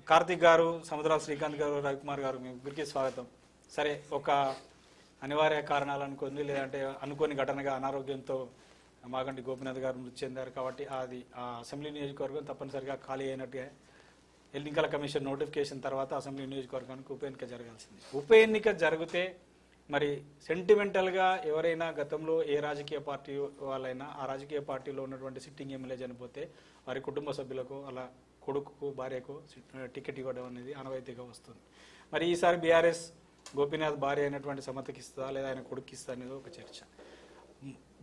కార్తిక్ గారు, సముద్రాల శ్రీకాంత్ గారు, రవికుమార్ గారు, మీ ముగ్గురికి స్వాగతం. సరే, ఒక అనివార్య కారణాలు అనుకుంది, లేదంటే అనుకోని ఘటనగా అనారోగ్యంతో మాగంటి గోపీనాథ్ గారు మృతి చెందారు. కాబట్టి అది ఆ అసెంబ్లీ నియోజకవర్గం తప్పనిసరిగా ఖాళీ అయినట్టుగా ఎన్నికల కమిషన్ నోటిఫికేషన్ తర్వాత అసెంబ్లీ నియోజకవర్గానికి ఉప ఎన్నిక జరగాల్సింది. ఉప ఎన్నిక జరిగితే మరి సెంటిమెంటల్గా ఎవరైనా గతంలో ఏ రాజకీయ పార్టీ వాళ్ళైనా ఆ రాజకీయ పార్టీలో ఉన్నటువంటి సిట్టింగ్ ఎమ్మెల్యే చనిపోతే వారి కుటుంబ సభ్యులకు అలా కొడుకు భార్యకు టికెట్ ఇవ్వడం అనేది ఆనవాయితీగా వస్తుంది. మరి ఈసారి బీఆర్ఎస్ గోపీనాథ్ భార్య అయినటువంటి సమతకి ఇస్తుందా లేదా ఆయన కొడుకు ఇస్తా అనేది ఒక చర్చ.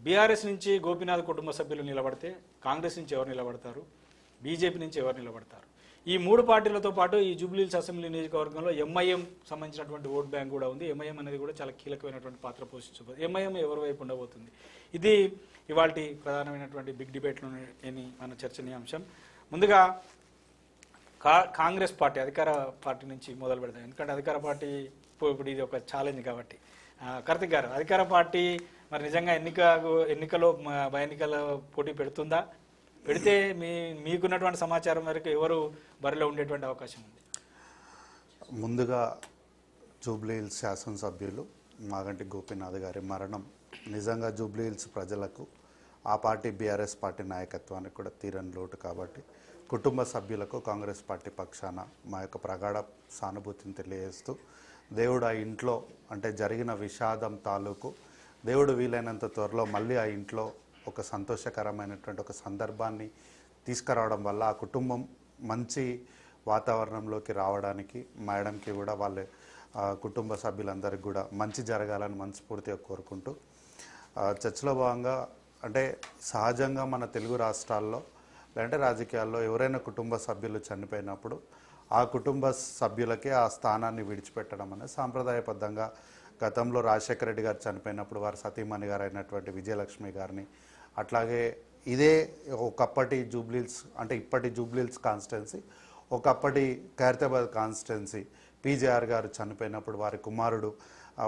బీఆర్ఎస్ నుంచి గోపీనాథ్ కుటుంబ సభ్యులు నిలబడితే కాంగ్రెస్ నుంచి ఎవరు నిలబడతారు, బీజేపీ నుంచి ఎవరు నిలబడతారు? ఈ మూడు పార్టీలతో పాటు ఈ జూబ్లీహిల్స్ అసెంబ్లీ నియోజకవర్గంలో ఎంఐఎం సంబంధించినటువంటి ఓట్ బ్యాంక్ కూడా ఉంది. ఎంఐఎం అనేది కూడా చాలా కీలకమైనటువంటి పాత్ర పోషించబోతుంది. ఎంఐఎం ఎవరి వైపు ఉండబోతుంది? ఇది ఇవాళ ప్రధానమైనటువంటి బిగ్ డిబేట్లో మన చర్చనీయాంశం. ముందుగా కాంగ్రెస్ పార్టీ అధికార పార్టీ నుంచి మొదలు పెడతాం, ఎందుకంటే అధికార పార్టీ ఇప్పుడు ఇది ఒక ఛాలెంజ్ కాబట్టి. కార్తిక్ గారు, అధికార పార్టీ మరి నిజంగా ఎన్నికలో బై ఎన్నికల పోటీ పెడుతుందా? పెడితే మీకున్నటువంటి సమాచారం మేరకు ఎవరు బరిలో ఉండేటువంటి అవకాశం ఉంది? ముందుగా జూబ్లీహిల్స్ శాసనసభ్యులు మాగంటి గోపీనాథ్ గారి మరణం నిజంగా జూబ్లీహిల్స్ ప్రజలకు, ఆ పార్టీ బీఆర్ఎస్ పార్టీ నాయకత్వానికి కూడా తీరని లోటు. కాబట్టి కుటుంబ సభ్యులకు కాంగ్రెస్ పార్టీ పక్షాన మా యొక్క ప్రగాఢ సానుభూతిని తెలియజేస్తూ, దేవుడు ఆ ఇంట్లో అంటే జరిగిన విషాదం తాలూకు దేవుడు వీలైనంత త్వరలో మళ్ళీ ఆ ఇంట్లో ఒక సంతోషకరమైనటువంటి ఒక సందర్భాన్ని తీసుకురావడం వల్ల ఆ కుటుంబం మంచి వాతావరణంలోకి రావడానికి మేడంకి కూడా వాళ్ళ కుటుంబ సభ్యులందరికీ కూడా మంచి జరగాలని మనస్ఫూర్తిగా కోరుకుంటూ, చర్చలో భాగంగా అంటే సహజంగా మన తెలుగు రాష్ట్రాల్లో లేదంటే రాజకీయాల్లో ఎవరైనా కుటుంబ సభ్యులు చనిపోయినప్పుడు ఆ కుటుంబ సభ్యులకే ఆ స్థానాన్ని విడిచిపెట్టడం అనేది సాంప్రదాయబద్ధంగా గతంలో రాజశేఖర రెడ్డి గారు చనిపోయినప్పుడు వారి సతీమణి గారు అయినటువంటి విజయలక్ష్మి గారిని, అట్లాగే ఇదే ఒకప్పటి జూబ్లీహిల్స్ అంటే ఇప్పటి జూబ్లీహిల్స్ కాన్స్టిట్యున్సీ, ఒకప్పటి ఖైరతాబాద్ కాన్స్టిట్యున్సీ పీజేఆర్ గారు చనిపోయినప్పుడు వారి కుమారుడు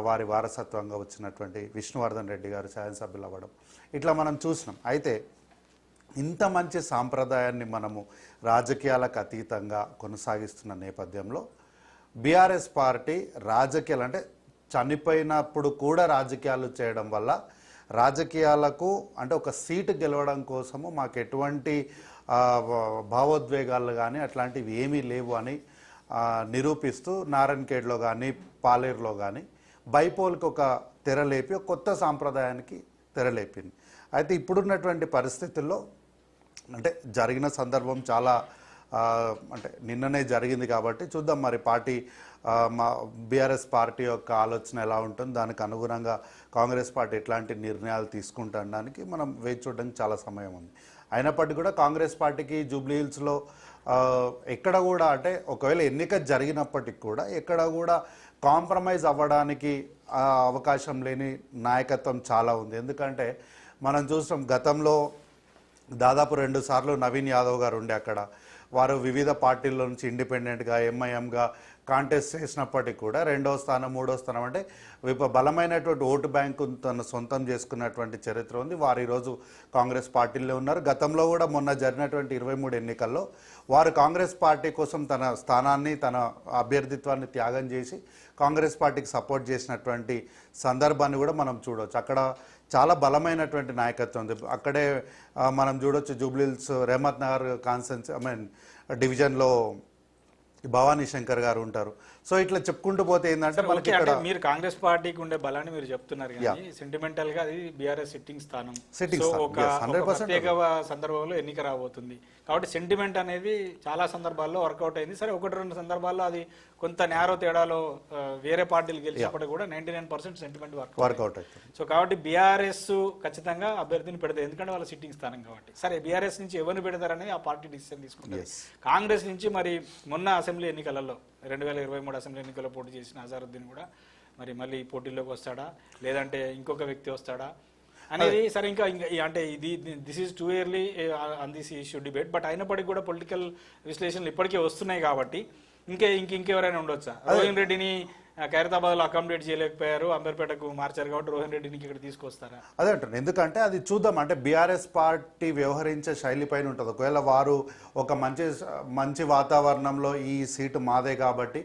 వారి వారసత్వంగా వచ్చినటువంటి విష్ణువర్ధన్ రెడ్డి గారు శాసనసభ్యులు అవ్వడం, ఇట్లా మనం చూసినాం. అయితే ఇంత మంచి సాంప్రదాయాన్ని మనము రాజకీయాలకు అతీతంగా కొనసాగిస్తున్న నేపథ్యంలో బీఆర్ఎస్ పార్టీ రాజకీయాలు అంటే చనిపోయినప్పుడు కూడా రాజకీయాలు చేయడం వల్ల రాజకీయాలకు అంటే ఒక సీటు గెలవడం కోసము మాకు ఎటువంటి భావోద్వేగాలు కానీ అట్లాంటివి ఏమీ లేవు అని నిరూపిస్తూ నారాయణఖేడ్లో కానీ పాలేరులో కానీ బైపోల్కి ఒక తెరలేపి ఒక కొత్త సాంప్రదాయానికి తెరలేపింది. అయితే ఇప్పుడున్నటువంటి పరిస్థితుల్లో అంటే జరిగిన సందర్భం చాలా అంటే నిన్ననే జరిగింది కాబట్టి చూద్దాం మరి పార్టీ మా బీఆర్ఎస్ పార్టీ యొక్క ఆలోచన ఎలా ఉంటుంది, దానికి అనుగుణంగా కాంగ్రెస్ పార్టీ ఎట్లాంటి నిర్ణయాలు తీసుకుంటానికి మనం వేచి చూడడానికి చాలా సమయం ఉంది. అయినప్పటికీ కూడా కాంగ్రెస్ పార్టీకి జూబ్లీహిల్స్లో ఎక్కడ కూడా అంటే ఒకవేళ ఎన్నిక జరిగినప్పటికీ కూడా ఎక్కడ కూడా కాంప్రమైజ్ అవ్వడానికి అవకాశం లేని నాయకత్వం చాలా ఉంది. ఎందుకంటే మనం చూస్తాం గతంలో దాదాపు 2 సార్లు నవీన్ యాదవ్ గారు ఉండే అక్కడ వారు వివిధ పార్టీల నుంచి ఇండిపెండెంట్గా ఎంఐఎంగా కాంటెస్ట్ చేసినప్పటికీ కూడా 2వ స్థానం 3వ స్థానం అంటే బలమైనటువంటి ఓటు బ్యాంకు తను సొంతం చేసుకున్నటువంటి చరిత్ర ఉంది. వారు ఈరోజు కాంగ్రెస్ పార్టీలో ఉన్నారు. గతంలో కూడా మొన్న జరిగినటువంటి 23 ఎన్నికల్లో వారు కాంగ్రెస్ పార్టీ కోసం తన స్థానాన్ని తన అభ్యర్థిత్వాన్ని త్యాగం చేసి కాంగ్రెస్ పార్టీకి సపోర్ట్ చేసినటువంటి సందర్భాన్ని కూడా మనం చూడవచ్చు. అక్కడ చాలా బలమైనటువంటి నాయకత్వం ఉంది. అక్కడే మనం చూడొచ్చు జూబ్లీహిల్స్ రెహమత్ నగర్ కాన్స్టిట్యున్సీ డివిజన్లో భవానీ శంకర్ గారు ఉంటారు. సో ఇట్లా చెప్పుకుంటూ పోతే ఏంటంటే మనకి ఇక్కడ మీరు కాంగ్రెస్ పార్టీకి ఉండే బలాన్ని మీరు చెప్తున్నారు కానీ సెంటిమెంటల్ గా అది బీఆర్ఎస్ సిట్టింగ్ స్థానం, ప్రత్యేక సందర్భంలో ఎన్నిక రాబోతుంది కాబట్టి సెంటిమెంట్ అనేది చాలా సందర్భాల్లో వర్కౌట్ అయింది. సరే 1-2 సందర్భాల్లో అది కొంత నేరో తేడాలో వేరే పార్టీలు గెలిచినప్పటికీ కూడా 99% సెంటిమెంట్ వర్కౌట్ అవుతుంది. సో కాబట్టి బీఆర్ఎస్ ఖచ్చితంగా అభ్యర్థిని పెడతారు, ఎందుకంటే వాళ్ళ సిట్టింగ్ స్థానం కాబట్టి. సరే బీఆర్ఎస్ నుంచి ఎవరిని పెడతారనేది ఆ పార్టీ డిసిషన్ తీసుకుంటారు. కాంగ్రెస్ నుంచి మరి మొన్న అసెంబ్లీ ఎన్నికలలో 2023 అసెంబ్లీ ఎన్నికల్లో పోటీ చేసిన అజారుద్దీన్ కూడా మరి మళ్ళీ పోటీల్లోకి వస్తాడా లేదంటే ఇంకొక వ్యక్తి వస్తాడా అనేది సరే ఇంకా అంటే this is too early on this issue debate. But అయినప్పటికీ కూడా పొలిటికల్ విశ్లేషణలు ఇప్పటికే వస్తున్నాయి కాబట్టి ఇంకెవరైనా ఉండొచ్చా? రోహిన్ రెడ్డిని ఖైరతాబాద్లో అకామిడేట్ చేయలేకపోయారు, అంబర్పేటకు మార్చారు కాబట్టి రోహన్ రెడ్డిని ఇక్కడ తీసుకొస్తారా? అదే అంటారు. ఎందుకంటే అది చూద్దాం, అంటే బీఆర్ఎస్ పార్టీ వ్యవహరించే శైలి పైన ఉంటుంది. ఒకవేళ వారు ఒక మంచి వాతావరణంలో ఈ సీటు మాదే కాబట్టి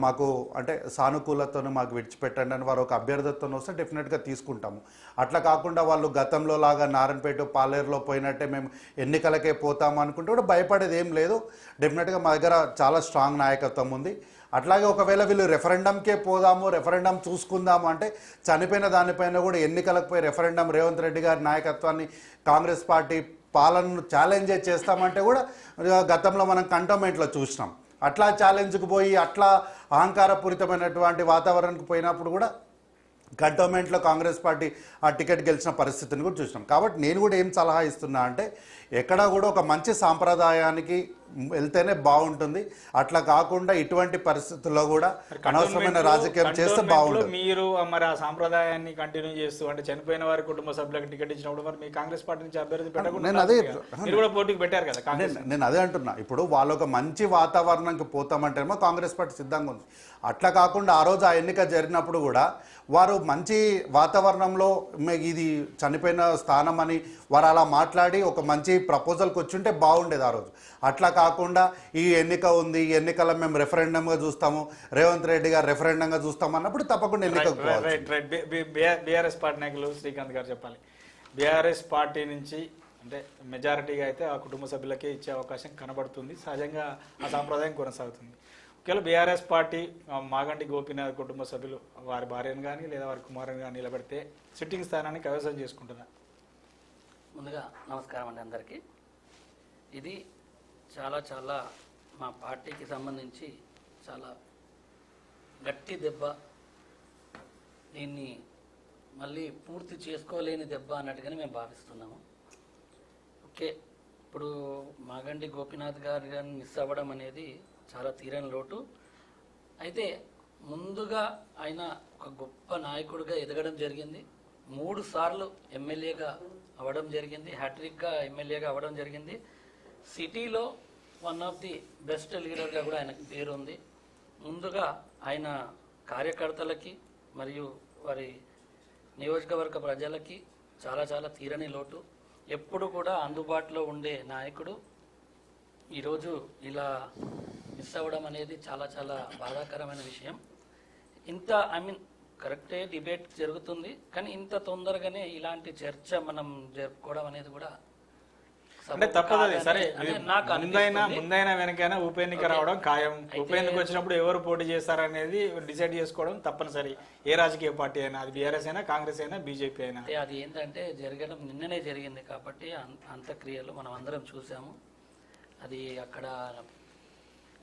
మాకు అంటే సానుకూలతను మాకు విడిచిపెట్టండి అని వారు ఒక అభ్యర్థితో వస్తే డెఫినెట్గా తీసుకుంటాము. అట్లా కాకుండా వాళ్ళు గతంలో లాగా నారాయణపేట పాలేరులో పోయినట్టే మేము ఎన్నికలకే పోతాము అనుకుంటే కూడా భయపడేది ఏం లేదు. డెఫినెట్గా మా దగ్గర చాలా స్ట్రాంగ్ నాయకత్వం ఉంది. అట్లాగే ఒకవేళ వీళ్ళు రెఫరెండంకే పోదాము, రెఫరెండం చూసుకుందాము అంటే చనిపోయిన దానిపైన కూడా ఎన్నికలకు పోయి రెఫరెండం రేవంత్ రెడ్డి గారి నాయకత్వాన్ని కాంగ్రెస్ పార్టీ పాలనను ఛాలెంజ్ చేస్తామంటే కూడా గతంలో మనం కంటోన్మెంట్లో చూసినాం. అట్లా ఛాలెంజ్కి పోయి అట్లా అహంకారపూరితమైనటువంటి వాతావరణానికి పోయినప్పుడు కూడా కంటోన్మెంట్లో కాంగ్రెస్ పార్టీ ఆ టికెట్ గెలిచిన పరిస్థితిని కూడా చూసినాం. కాబట్టి నేను కూడా ఏం సలహా ఇస్తున్నా అంటే ఎక్కడా కూడా ఒక మంచి సాంప్రదాయానికి వెళ్తేనే బాగుంటుంది. అట్లా కాకుండా ఇటువంటి పరిస్థితుల్లో కూడా అనవసరమైన రాజకీయం చేస్తే బాగుంటుంది. మీరు మరి ఆ సాంప్రదాయాన్ని కంటిన్యూ చేస్తూ అంటే చనిపోయిన వారి కుటుంబ సభ్యులకు టికెట్ ఇచ్చినప్పుడు మరి మీ కాంగ్రెస్ పార్టీ నుంచి అభ్యర్థి పెట్టకుండా మీరు కూడా పోటీకి పెట్టారు కదా కాంగ్రెస్. నేను అదే అంటున్నా, ఇప్పుడు వాళ్ళు ఒక మంచి వాతావరణంకి పోతామంటేమో కాంగ్రెస్ పార్టీ సిద్ధంగా ఉంది. అట్లా కాకుండా ఆ రోజు ఆ ఎన్నిక జరిగినప్పుడు కూడా వారు మంచి వాతావరణంలో ఇది చనిపోయిన స్థానం అని వారు అలా మాట్లాడి ఒక మంచి ప్రపోజల్కి వచ్చుంటే బాగుండేది ఆ రోజు. అట్లా కాకుండా ఈ ఎన్నిక ఉంది, ఈ ఎన్నికల మేము రెఫరెండంగా చూస్తాము, రేవంత్ రెడ్డి గారు రెఫరెండంగా చూస్తాము అన్నప్పుడు తప్పకుండా ఎన్నికకు బీఆర్ఎస్ పార్టీ నాయకులు శ్రీకాంత్ గారు చెప్పాలి. బీఆర్ఎస్ పార్టీ నుంచి అంటే మెజారిటీగా అయితే ఆ కుటుంబ సభ్యులకే ఇచ్చే అవకాశం కనబడుతుంది. సహజంగా ఆ సాంప్రదాయం కొనసాగుతుంది. ఒకవేళ బీఆర్ఎస్ పార్టీ మాగంటి గోపీనాథ్ కుటుంబ సభ్యులు వారి భార్యను కానీ లేదా వారి కుమారుని కానీ నిలబెడితే సిట్టింగ్ స్థానాన్ని కైవసం చేసుకుంటుందా? ముందుగా నమస్కారం అండి అందరికీ. ఇది చాలా మా పార్టీకి సంబంధించి చాలా గట్టి దెబ్బ. దీన్ని మళ్ళీ పూర్తి చేసుకోలేని దెబ్బ అన్నట్టుగానే మేము భావిస్తున్నాము. ఓకే, ఇప్పుడు మాగంటి గోపీనాథ్ గారు మిస్ అవ్వడం అనేది చాలా తీరని లోటు. అయితే ముందుగా ఆయన ఒక గొప్ప నాయకుడిగా ఎదగడం జరిగింది. 3 సార్లు ఎమ్మెల్యేగా అవ్వడం జరిగింది, హ్యాట్రిక్గా ఎమ్మెల్యేగా అవ్వడం జరిగింది. సిటీలో వన్ ఆఫ్ ది బెస్ట్ లీడర్గా కూడా ఆయనకు పేరు ఉంది. ముందుగా ఆయన కార్యకర్తలకి మరియు వారి నియోజకవర్గ ప్రజలకి చాలా తీరని లోటు. ఎప్పుడు కూడా అందుబాటులో ఉండే నాయకుడు ఈరోజు ఇలా మిస్ అవ్వడం అనేది చాలా బాధాకరమైన విషయం. ఇంత కరెక్టే డిబేట్ జరుగుతుంది, కానీ ఇంత తొందరగానే ఇలాంటి చర్చ మనం జరుపుకోవడం అనేది కూడా అంటే తప్పదు. సరే, ముందైనా వెనకైనా ఉప ఎన్నిక రావడం ఖాయం. ఉప ఎన్నిక వచ్చినప్పుడు ఎవరు పోటీ చేస్తారనేది డిసైడ్ చేసుకోవడం తప్పనిసరి. ఏ రాజకీయ పార్టీ అయినా, అది బీఆర్ఎస్ అయినా, కాంగ్రెస్ అయినా, బీజేపీ అయినా. అది ఏంటంటే జరగడం నిన్ననే జరిగింది కాబట్టి అంత్యక్రియలు మనం అందరం చూసాము. అది అక్కడ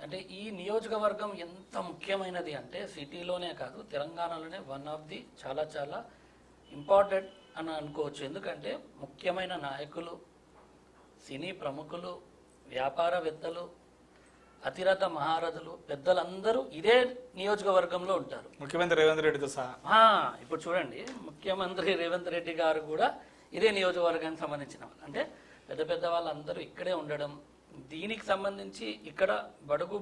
అంటే ఈ నియోజకవర్గం ఎంత ముఖ్యమైనది అంటే సిటీలోనే కాదు తెలంగాణలోనే వన్ ఆఫ్ ది చాలా ఇంపార్టెంట్ అని అనుకోవచ్చు. ఎందుకంటే ముఖ్యమైన నాయకులు, సినీ ప్రముఖులు, వ్యాపారవేత్తలు, అతిరథ మహారథులు, పెద్దలందరూ ఇదే నియోజకవర్గంలో ఉంటారు. ముఖ్యమంత్రి రేవంత్ రెడ్డితో సహా. ఇప్పుడు చూడండి, ముఖ్యమంత్రి రేవంత్ రెడ్డి గారు కూడా ఇదే నియోజకవర్గానికి సంబంధించిన వాళ్ళు. అంటే పెద్ద వాళ్ళందరూ ఇక్కడే ఉండడం, దీనికి సంబంధించి ఇక్కడ బడుగు